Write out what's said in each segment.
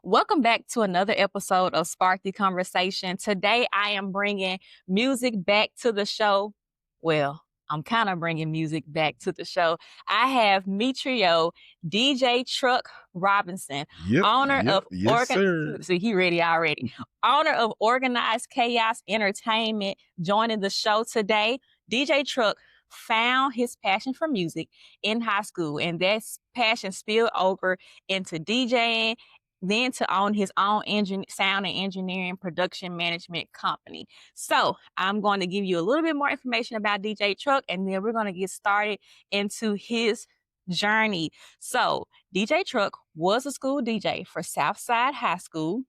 Welcome back to another episode of Spark the Conversation. Today, I am bringing music back to the show. Well, I'm kind of bringing music back to the show. I have Metrio, DJ Truck Robinson, owner of Yes, sir. See, he ready already. Owner of Organized Chaos Entertainment, joining the show today. DJ Truck found his passion for music in high school, and that passion spilled over into DJing, then to own his own sound and engineering production management company. So I'm going to give you a little bit more information about DJ Truck, and then we're going to get started into his journey. So DJ Truck was a school DJ for Southside High School.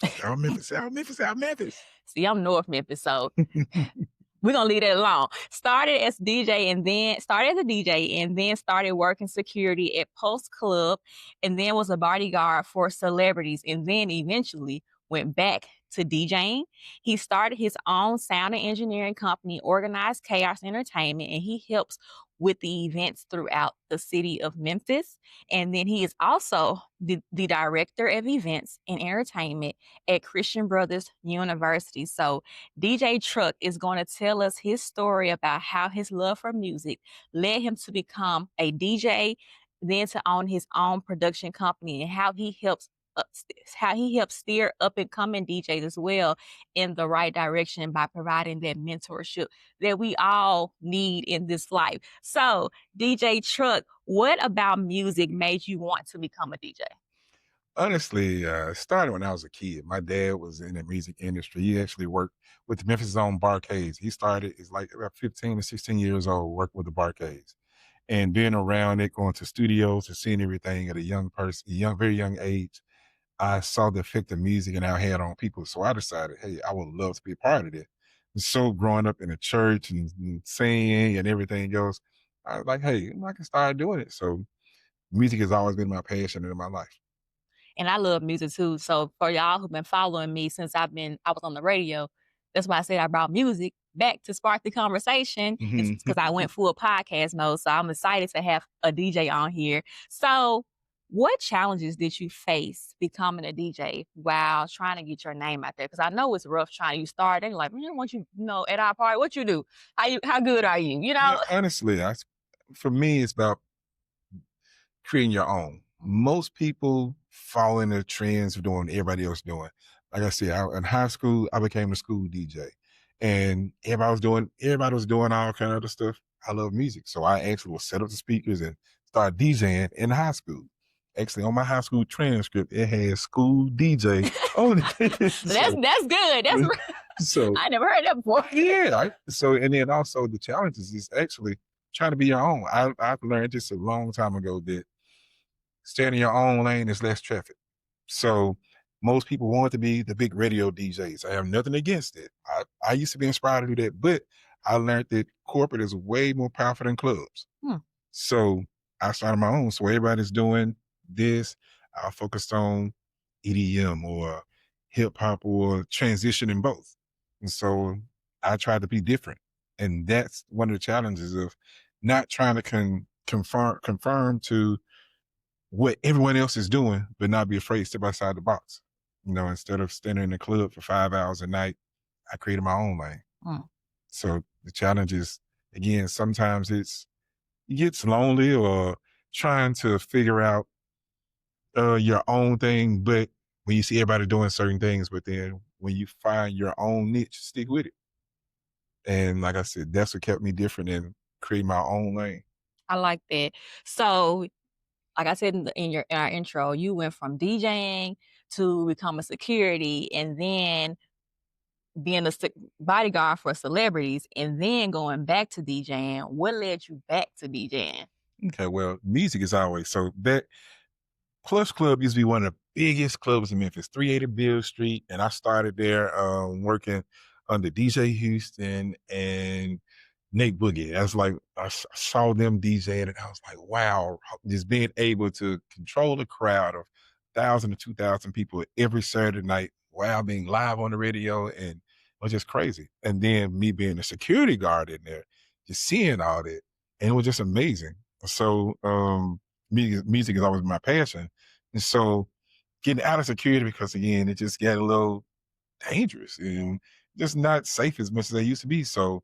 South Memphis. See, I'm North Memphis, so we're going to leave that alone. Started as a DJ and then started working security at Plush Club, and then was a bodyguard for celebrities, and then eventually went back to DJing. He started his own sound and engineering company, Organized Chaos Entertainment, and he helps with the events throughout the city of Memphis. And then he is also the director of events and entertainment at Christian Brothers University. So DJ Truck is going to tell us his story about how his love for music led him to become a DJ, then to own his own production company, and how he helps steer up and coming DJs as well in the right direction by providing that mentorship that we all need in this life. So, DJ Truck, what about music made you want to become a DJ? Honestly, it started when I was a kid. My dad was in the music industry. He actually worked with the Memphis-known barcades. He started, it's like about 15 to 16 years old, working with the barcades. And being around it, going to studios and seeing everything at a very young age, I saw the effect of music and how it had on people. So I decided, hey, I would love to be a part of it. And so growing up in a church and singing and everything else, I was like, hey, I can start doing it. So music has always been my passion in my life. And I love music too. So for y'all who've been following me since I was on the radio, that's why I said I brought music back to spark the conversation. It's because I went full podcast mode. So I'm excited to have a DJ on here. So what challenges did you face becoming a DJ while trying to get your name out there? Because I know it's rough trying. You start and you're like, once at our party, what you do? How good are you? Yeah, honestly, for me, it's about creating your own. Most people follow in the trends of doing what everybody else doing. Like I said, in high school, I became a school DJ, and everybody was doing all kind of other stuff. I love music, so I actually will set up the speakers and start DJing in high school. Actually, on my high school transcript, it has school DJ on it. That's good. So I never heard that before. Yeah. And then also the challenges is actually trying to be your own. I've learned this a long time ago that staying in your own lane is less traffic. So most people want to be the big radio DJs. I have nothing against it. I used to be inspired to do that, but I learned that corporate is way more powerful than clubs. So I started my own. So everybody's doing this. I focused on EDM or hip hop or transitioning both. And so I tried to be different. And that's one of the challenges of not trying to confirm to what everyone else is doing, but not be afraid to step outside the box. Instead of standing in the club for 5 hours a night, I created my own lane. So the challenge is, again, sometimes it gets lonely or trying to figure out your own thing, but when you see everybody doing certain things, but then when you find your own niche, stick with it. And like I said, that's what kept me different and create my own lane. I like that. So, like I said in our intro, you went from DJing to become a security, and then being a bodyguard for celebrities, and then going back to DJing. What led you back to DJing? Okay, well, music is always so that. Plush Club used to be one of the biggest clubs in Memphis, 380 Bill Street. And I started there working under DJ Houston and Nate Boogie. I saw them DJing and I was like, wow, just being able to control a crowd of 1,000 to 2,000 people every Saturday night while being live on the radio, and it was just crazy. And then me being a security guard in there, just seeing all that, and it was just amazing. So, music has always been my passion. And so getting out of security because again, it just got a little dangerous and just not safe as much as they used to be. So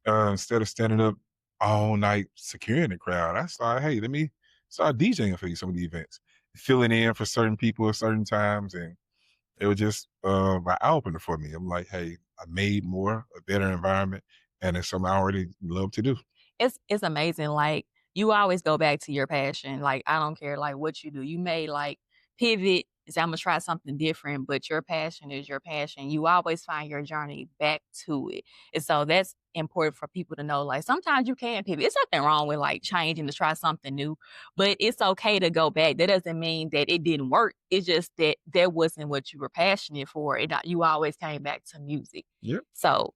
instead of standing up all night securing the crowd, I started, hey, let me start DJing for you some of the events, filling in for certain people at certain times. And it was just an eye opener for me. I'm like, hey, I made more, a better environment, and it's something I already love to do. It's amazing. Like you always go back to your passion. Like I don't care like what you do. You may like pivot. Is I'm gonna try something different, but your passion is your passion. You always find your journey back to it, and so that's important for people to know. Like sometimes you can pivot. It's nothing wrong with like changing to try something new, but it's okay to go back. That doesn't mean that it didn't work. It's just that that wasn't what you were passionate for. You always came back to music. Yep. So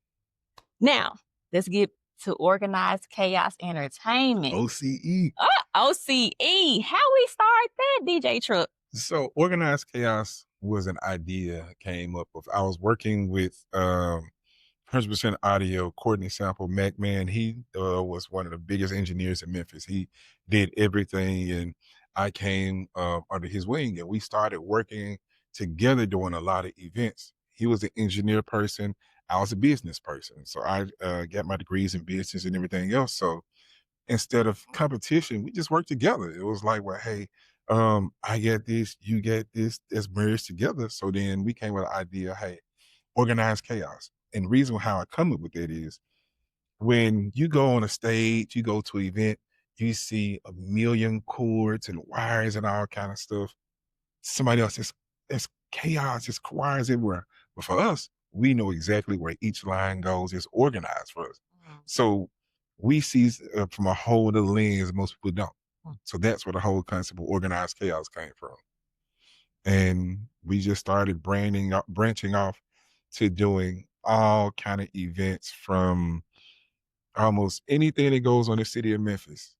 now let's get to Organized Chaos Entertainment. OCE. OCE. How we start that, DJ Truck? So Organized Chaos was an idea came up with. I was working with 100% Audio, Courtney Sample, MacMan. He was one of the biggest engineers in Memphis. He did everything, and I came under his wing, and we started working together doing a lot of events. He was an engineer person. I was a business person. So I got my degrees in business and everything else. So instead of competition, we just worked together. It was like, well, hey, I get this, you get this, let's merge together. So then we came with the idea, hey, Organized Chaos. And the reason how I come up with that is when you go on a stage, you go to an event, you see a million cords and wires and all kind of stuff. Somebody else, it's chaos, it's wires everywhere. But for us, we know exactly where each line goes. It's organized for us. So we see from a whole other lens most people don't. So that's where the whole concept of Organized Chaos came from. And we just started branching off to doing all kind of events from almost anything that goes on in the city of Memphis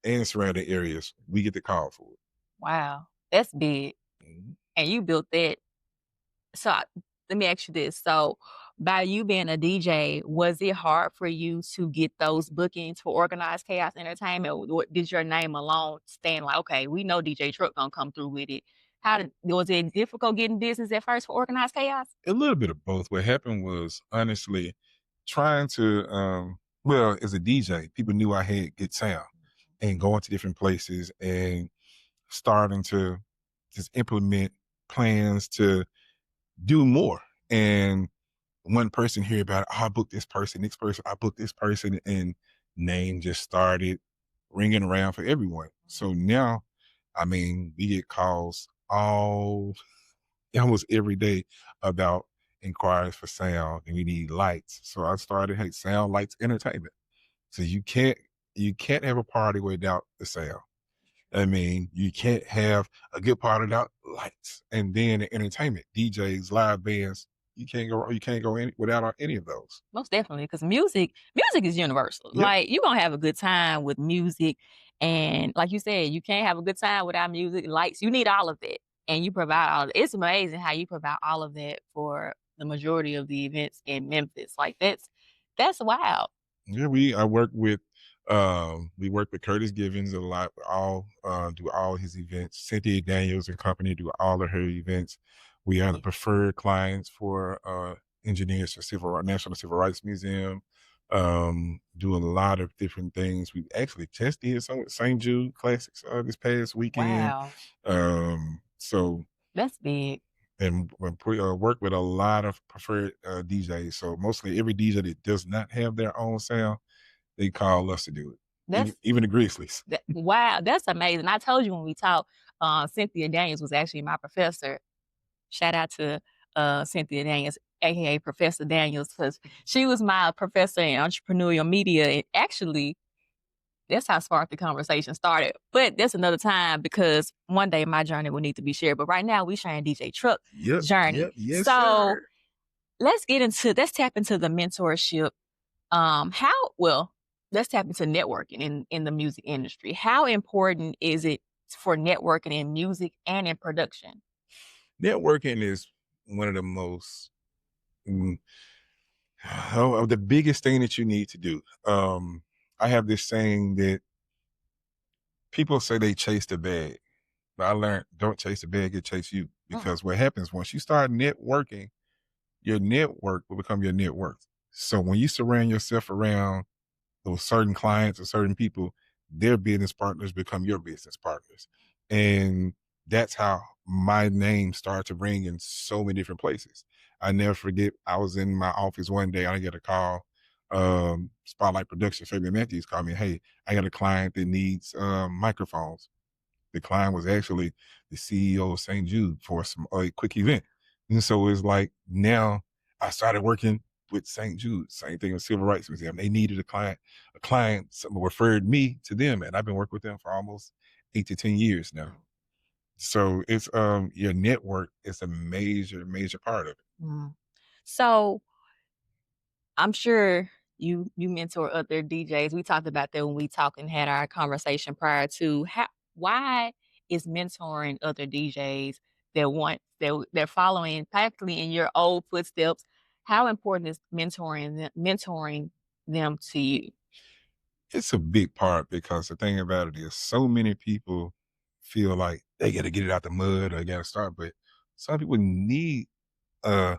and surrounding areas. We get the call for it. Wow, that's big. And you built that. So let me ask you this. So by you being a DJ, was it hard for you to get those bookings for Organized Chaos Entertainment? Or did your name alone stand like, okay, we know DJ Truck gonna come through with it? Was it difficult getting business at first for Organized Chaos? A little bit of both. What happened was honestly trying to well, as a DJ, people knew I had good sound and going to different places and starting to just implement plans to do more. And one person hear about it, oh, I booked this person, next person, I booked this person, and name just started ringing around for everyone. So now, I mean, we get calls almost every day about inquiries for sound, and we need lights. So I started, hey, sound, lights, entertainment. So you can't have a party without the sound. I mean, you can't have a good party without lights, and then the entertainment, DJs, live bands. You can't go without any of those. Most definitely, because music is universal. Yep. Like you're gonna have a good time with music, and like you said, you can't have a good time without music. Lights, you need all of that, and you provide all. It's amazing how you provide all of that for the majority of the events in Memphis. Like that's wild. Yeah, we work with Curtis Givens a lot. Do all his events. Cynthia Daniels and company do all of her events. We are the preferred clients for engineers for National Civil Rights Museum. Do a lot of different things. We actually just did some with St. Jude Classics this past weekend. Wow, So that's big. and we work with a lot of preferred DJs. So mostly every DJ that does not have their own sound, they call us to do it. Even the Grizzlies. Wow, that's amazing. I told you when we talked, Cynthia Daniels was actually my professor. Shout out to Cynthia Daniels, aka Professor Daniels, because she was my professor in entrepreneurial media. And actually, that's how Spark the Conversation started. But that's another time because one day my journey will need to be shared. But right now we sharing DJ Truck journey. Yep, yes, so sir. let's tap into the mentorship. Let's tap into networking in the music industry. How important is it for networking in music and in production? Networking is one of the most the biggest thing that you need to do. I have this saying that people say they chase the bag, but I learned don't chase the bag, it chase you. because what happens once you start networking, your network will become your net worth. So when you surround yourself around those certain clients or certain people, their business partners become your business partners. And that's how my name started to ring in so many different places. I never forget, I was in my office one day, I get a call, Spotlight Production, Fabian Matthews called me, hey, I got a client that needs microphones. The client was actually the CEO of St. Jude for a quick event. And so it's like now I started working with St. Jude, same thing with Civil Rights Museum. They needed a client, someone referred me to them, and I've been working with them for almost 8 to 10 years now. So it's your network is a major, major part of it. Mm. So I'm sure you mentor other DJs. We talked about that when we talked and had our conversation prior to why is mentoring other DJs they're following practically in your old footsteps. How important is mentoring them to you? It's a big part because the thing about it is so many people feel like they got to get it out the mud or got to start, but some people need their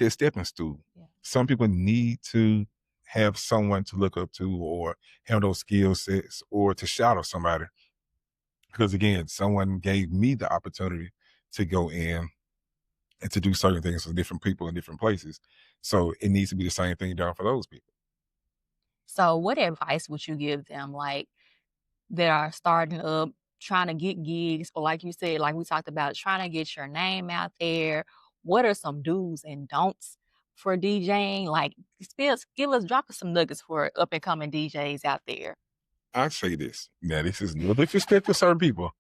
stepping stool. Yeah. Some people need to have someone to look up to or have those skill sets or to shadow somebody. Because again, someone gave me the opportunity to go in and to do certain things for different people in different places. So it needs to be the same thing done for those people. So what advice would you give them, like, that are starting up, trying to get gigs, or like you said, like we talked about, trying to get your name out there? What are some do's and don'ts for DJing? Like, drop us some nuggets for up and coming DJs out there. I say this. Now, this is no disrespect for certain people.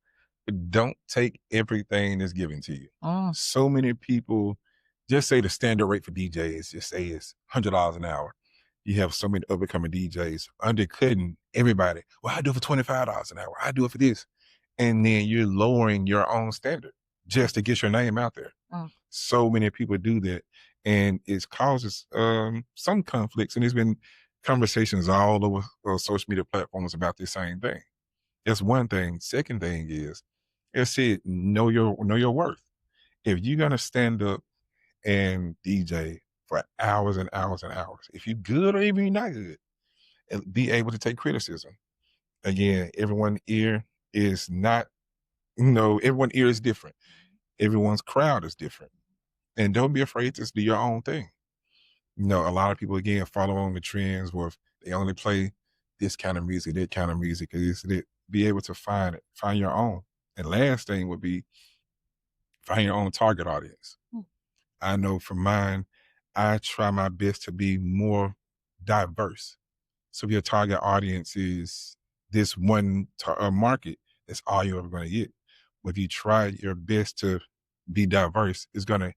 Don't take everything that's given to you. So many people just say the standard rate for DJs, just say it's $100 an hour. You have so many up and coming DJs undercutting everybody. Well, I do it for $25 an hour. I do it for this. And then you're lowering your own standard just to get your name out there. So many people do that. And it causes some conflicts. And there's been conversations all over social media platforms about this same thing. That's one thing. Second thing is, as said, know your worth. If you're gonna stand up and DJ for hours and hours and hours, if you're good or even you're not good, and be able to take criticism. Again, everyone's ear is not, everyone's ear is different. Everyone's crowd is different. And don't be afraid to do your own thing. A lot of people, again, follow on the trends where they only play this kind of music, that kind of music, be able to find your own. And last thing would be find your own target audience. I know for mine, I try my best to be more diverse. So if your target audience is this one market, that's all you're ever going to get. But if you try your best to be diverse, it's going to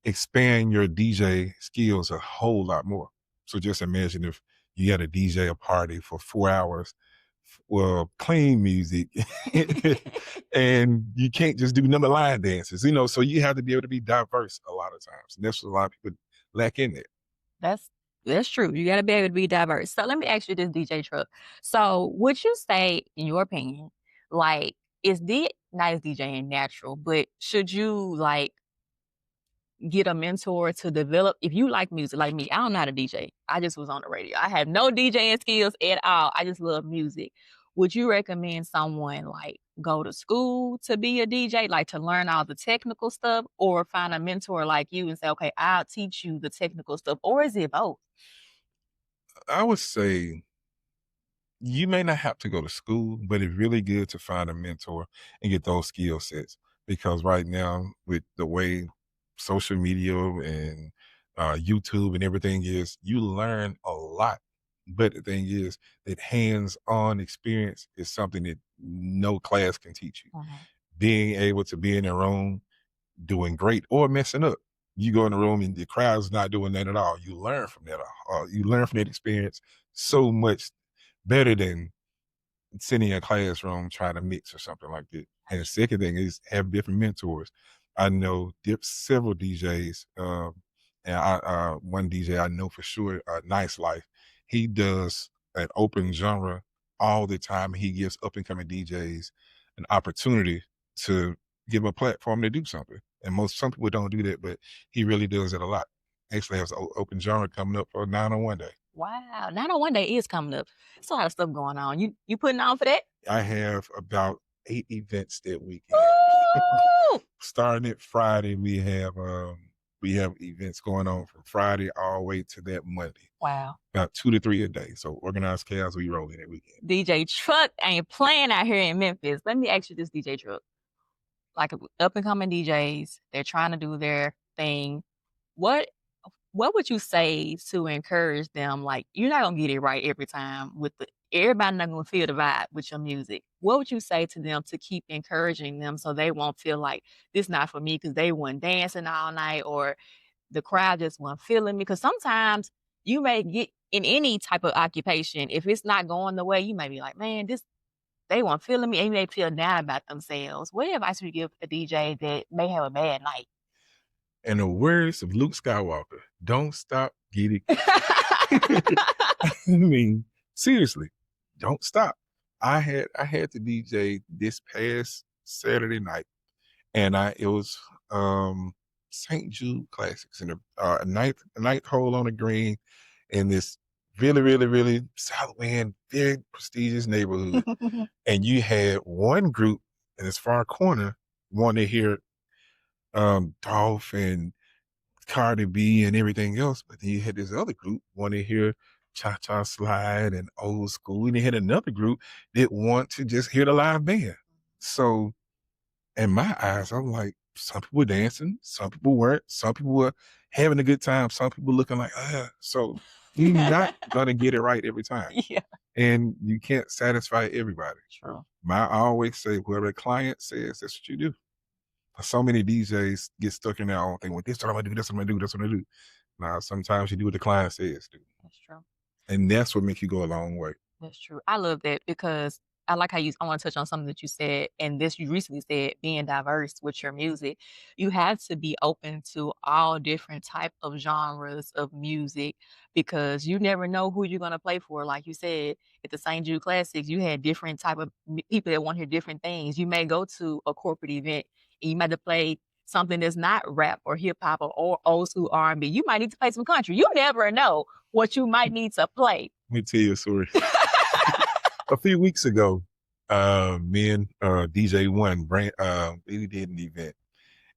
expand your DJ skills a whole lot more. So just imagine if you had a DJ a party for 4 hours, well, clean music, and you can't just do number line dances, so you have to be able to be diverse a lot of times. And that's what a lot of people lack in it. That's true. You got to be able to be diverse. So let me ask you this, DJ Truck. So would you say, in your opinion, like, not as DJing natural, but should you like get a mentor to develop? If you like music like me, I'm not a DJ. I just was on the radio. I have no DJing skills at all. I just love music. Would you recommend someone like go to school to be a DJ, like to learn all the technical stuff, or find a mentor like you and say, okay, I'll teach you the technical stuff? Or is it both? I would say you may not have to go to school, but it's really good to find a mentor and get those skill sets. Because right now, with the way social media and YouTube and everything is, you learn a lot. But the thing is that hands-on experience is something that no class can teach you. Being able to be in a room doing great or messing up. You go in the room and the crowd's not doing that at all. You learn from that. You learn from that experience so much better than sitting in a classroom trying to mix or something like that. And the second thing is have different mentors. I know several DJs, and one DJ I know for sure, Nice Life. He does an open genre all the time. He gives up and coming DJs an opportunity to give a platform to do something. And some people don't do that, but he really does it a lot. Actually has an open genre coming up for 901 Day. Wow. 901 Day is coming up. There's a lot of stuff going on. You putting on for that? I have about 8 events that weekend. Woo! Starting at Friday, we have events going on from Friday all the way to that Monday. Wow. About 2 to 3 a day. So organized chaos, we roll in that weekend. DJ Truck ain't playing out here in Memphis. Let me ask you this, DJ Truck. Like up and coming DJs, they're trying to do their thing. What would you say to encourage them? Like, you're not gonna get it right every time everybody not gonna feel the vibe with your music. What would you say to them to keep encouraging them so they won't feel like this not for me because they weren't dancing all night or the crowd just wasn't feeling me? Because sometimes you may get in any type of occupation, if it's not going the way, you may be like, man, they weren't feeling me, and you may feel down about themselves. What advice would you give a DJ that may have a bad night? In the words of Luke Skywalker, don't stop, get it. I mean, seriously, don't stop. I had to DJ this past Saturday night, and it was St. Jude Classics in a ninth hole on the green in this really, really, really south end, very prestigious neighborhood. And you had one group in this far corner wanting to hear Dolph and Cardi B and everything else, but then you had this other group wanting to hear Cha-Cha Slide and Old School, and you had another group that want to just hear the live band. So in my eyes, I'm like, some people were dancing, some people weren't, some people were having a good time, some people looking like, so you're not gonna get it right every time. Yeah. And you can't satisfy everybody. True. I always say, whoever the client says, that's what you do. So many DJs get stuck in their own thing. Well, this is what I'm gonna do, this is what I'm gonna do, this is what I'm gonna do. Now, sometimes you do what the client says, do. That's true. And that's what makes you go a long way. That's true. I love that because I like how I want to touch on something that you said, and this you recently said, being diverse with your music. You have to be open to all different type of genres of music because you never know who you're gonna play for. Like you said, at the St. Jude Classics, you had different type of people that want to hear different things. You may go to a corporate event and you might have to play something that's not rap or hip hop or old school R&B. You might need to play some country. You never know what you might need to play. Let me tell you a story. A few weeks ago, me and DJ One, we did an event.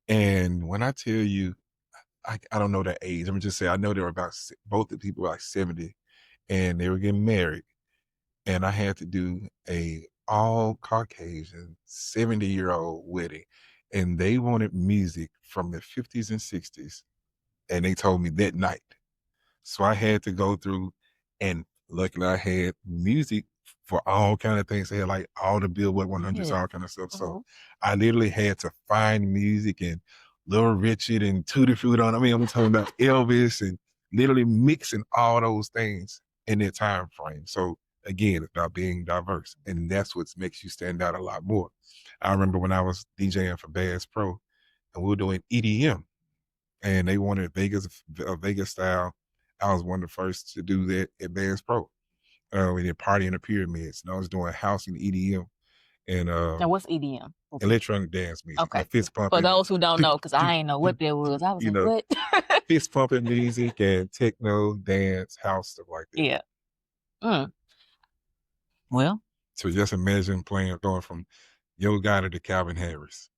And when I tell you, I don't know their age. Let me just say, I know they were about, both the people were like 70 and they were getting married. And I had to do a all Caucasian 70-year-old wedding. And they wanted music from the 50s and 60s. And they told me that night. So I had to go through, and luckily I had music for all kind of things. They had like all the Billboard 100s, all kind of stuff. So I literally had to find music and Little Richard and Tutti Frutti on. I mean, I'm talking about Elvis and literally mixing all those things in that time frame. So again, it's about being diverse, and that's what makes you stand out a lot more. I remember when I was DJing for Bass Pro, and we were doing EDM, and they wanted Vegas style. I was one of the first to do that at Bass Pro. We did Party in the Pyramids, and I was doing house and EDM. And now, what's EDM? Electronic dance music. Okay. Fist pumping. For those who don't know, because I ain't know what that was. I was like, what? Fist pumping music and techno, dance, house, stuff like that. Yeah. Well. So just imagine going from Yo Gotti to Calvin Harris.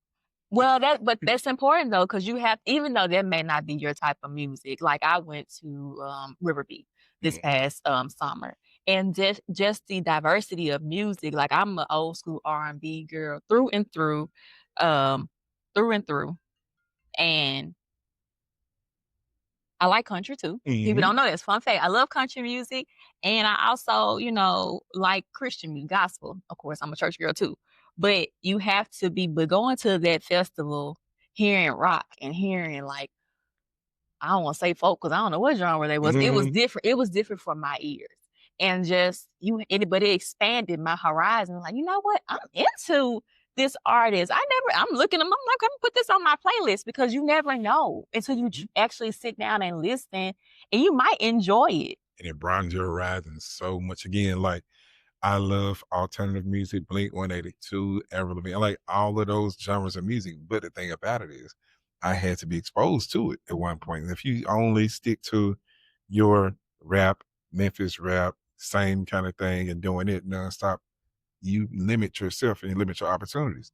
Well, that's important though, because you have, even though that may not be your type of music. Like I went to River Beach this past summer, and just the diversity of music. Like I'm an old school R&B girl through and through, and I like country too. People don't know this. Fun fact: I love country music, and I also, like Christian music, gospel. Of course, I'm a church girl too. But you have to but going to that festival, hearing rock and hearing like, I don't want to say folk because I don't know what genre they was. It was different. It was different for my ears, and but it expanded my horizon. Like, you know what? I'm into this artist. I'm looking at them. I'm like, I'm gonna put this on my playlist because you never know until you actually sit down and listen, and you might enjoy it. And it broadens your horizon so much. Again, like I love alternative music, Blink-182, Avril Lavigne. I like all of those genres of music. But the thing about it is, I had to be exposed to it at one point. And if you only stick to your rap, Memphis rap, same kind of thing, and doing it nonstop, you limit yourself and you limit your opportunities.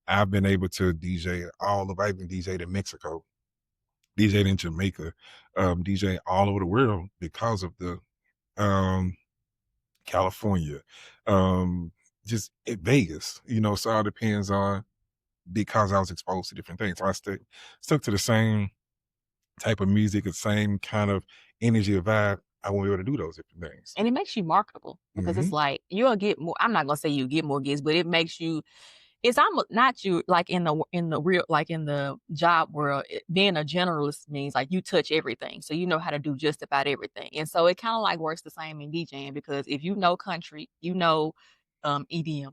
I've been able to DJ I've been DJed in Mexico, DJed in Jamaica, DJ all over the world because of the California, just at Vegas, so it all depends on, because I was exposed to different things. So I stuck to the same type of music, the same kind of energy or vibe. I won't be able to do those different things. And it makes you marketable because it's like you'll get more. I'm not gonna say you get more gigs, but it makes you. It's almost not you like in the real, like in the job world. Being a generalist means like you touch everything, so you know how to do just about everything. And so it kind of like works the same in DJing, because if you know country, you know EDM.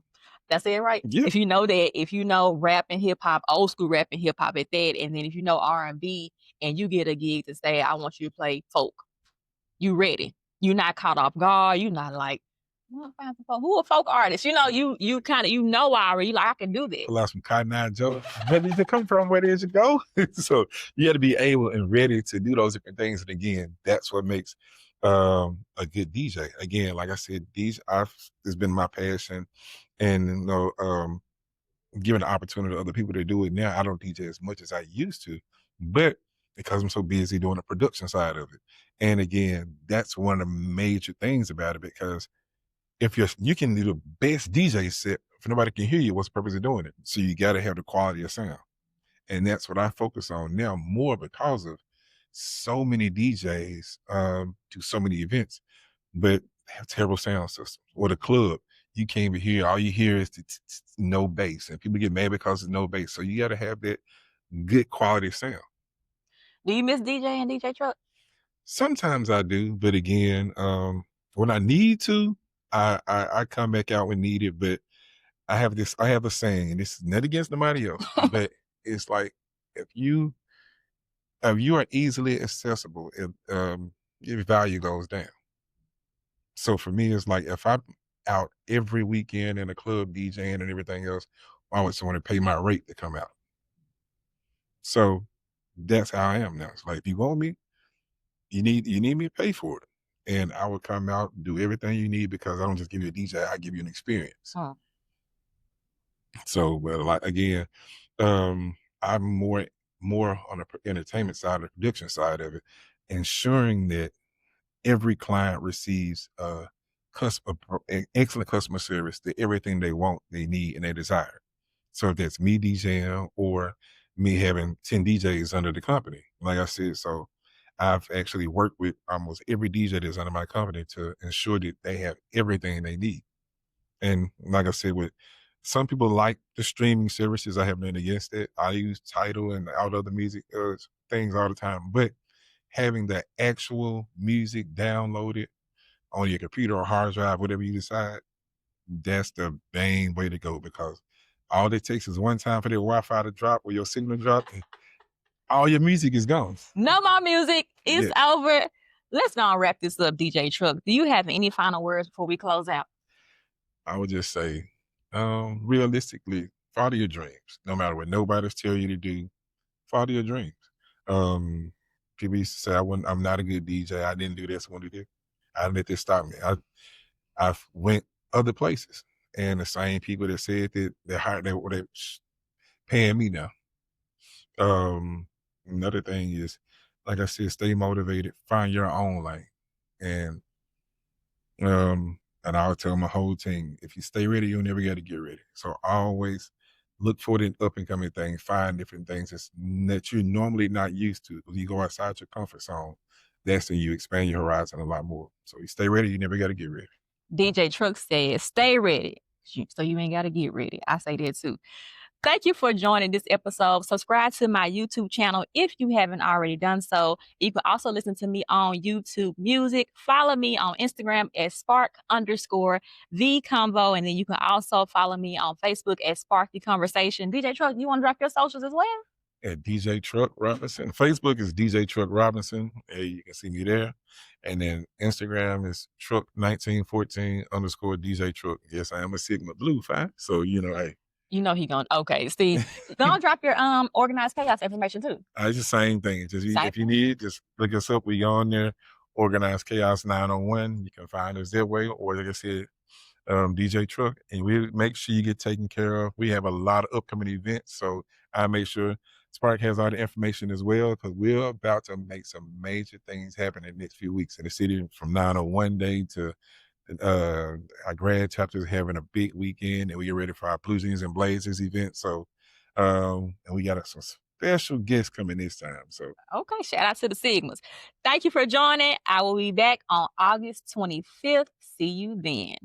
That's it, right? Yeah. If you know that, if you know rap and hip hop, old school rap and hip hop at that, and then if you know R&B, and you get a gig to say, I want you to play folk, you ready. You're not caught off guard. You're not like, who a folk artist? You kind of, already, like, I can do this. Pull out some Cotton Eye Joe. Where did it come from? Where did it go? So you got to be able and ready to do those different things. And again, that's what makes a good DJ. Again, like I said, it's been my passion, and giving the opportunity to other people to do it now. I don't DJ as much as I used to, but because I'm so busy doing the production side of it. And again, that's one of the major things about it, because if you can do the best DJ set, if nobody can hear you, what's the purpose of doing it? So you got to have the quality of sound. And that's what I focus on now more, because of so many DJs do so many events, but have terrible sound systems. Or the club, you can't even hear, all you hear is no bass, and people get mad because there's no bass. So you got to have that good quality sound. Do you miss DJing, DJ Truck? Sometimes I do, but again, when I need to, I come back out when needed. But I have a saying, and this is not against nobody else, but it's like, if you are easily accessible, your value goes down. So for me, it's like, if I'm out every weekend in a club DJing and everything else, why would someone pay my rate to come out? So that's how I am now. It's like, if you want me, you need me to pay for it. And I will come out and do everything you need, because I don't just give you a DJ, I give you an experience. Huh. So, but like, again, I'm more on the entertainment side, the production side of it, ensuring that every client receives excellent customer service, that everything they want, they need, and they desire. So if that's me DJing or me having 10 DJs under the company, like I said, so I've actually worked with almost every DJ that's under my company to ensure that they have everything they need. And like I said, with some people like the streaming services, I have nothing against it. I use Tidal and all the other music things all the time, but having the actual music downloaded on your computer or hard drive, whatever you decide, that's the main way to go, because all it takes is one time for the Wi-Fi to drop or your signal drop, and all your music is gone. No more music. It's over. Let's now wrap this up, DJ Truck. Do you have any final words before we close out? I would just say, realistically, follow your dreams. No matter what nobody's tell you to do, follow your dreams. People used to say, I'm not a good DJ. I didn't do this. I want to do this. I didn't let this stop me. I've went other places, and the same people that said that they're paying me now. Another thing is, like I said, stay motivated, find your own lane. And I would tell my whole team, if you stay ready, you'll never get to get ready. So always look for the up and coming things, find different things that you're normally not used to. When you go outside your comfort zone, that's when you expand your horizon a lot more. So you stay ready, you never got to get ready. DJ Truck says, stay ready, so you ain't got to get ready. I say that too. Thank you for joining this episode. Subscribe to my YouTube channel if you haven't already done so. You can also listen to me on YouTube Music. Follow me on Instagram at @spark_the_convo. And then you can also follow me on Facebook at Spark the Conversation. DJ Truck, you want to drop your socials as well? at DJ Truck Robinson. Facebook is DJ Truck Robinson. Hey, you can see me there. And then Instagram is Truck1914 _ DJ Truck. Yes, I am a Sigma Blue 5. So, you know, hey. You know he gonna Steve. Gonna drop your Organized Chaos information too. It's the same thing. Just if you need, just look us up. We on there. Organized Chaos 901. You can find us that way, or like I said, DJ Truck, and we'll make sure you get taken care of. We have a lot of upcoming events, so I make sure Spark has all the information as well, because we're about to make some major things happen in the next few weeks in the city, from 901 Day to our grad chapter is having a big weekend, and we get ready for our Blues and Blazers event. So, and we got some special guests coming this time. So, okay, shout out to the Sigmas. Thank you for joining. I will be back on August 25th. See you then.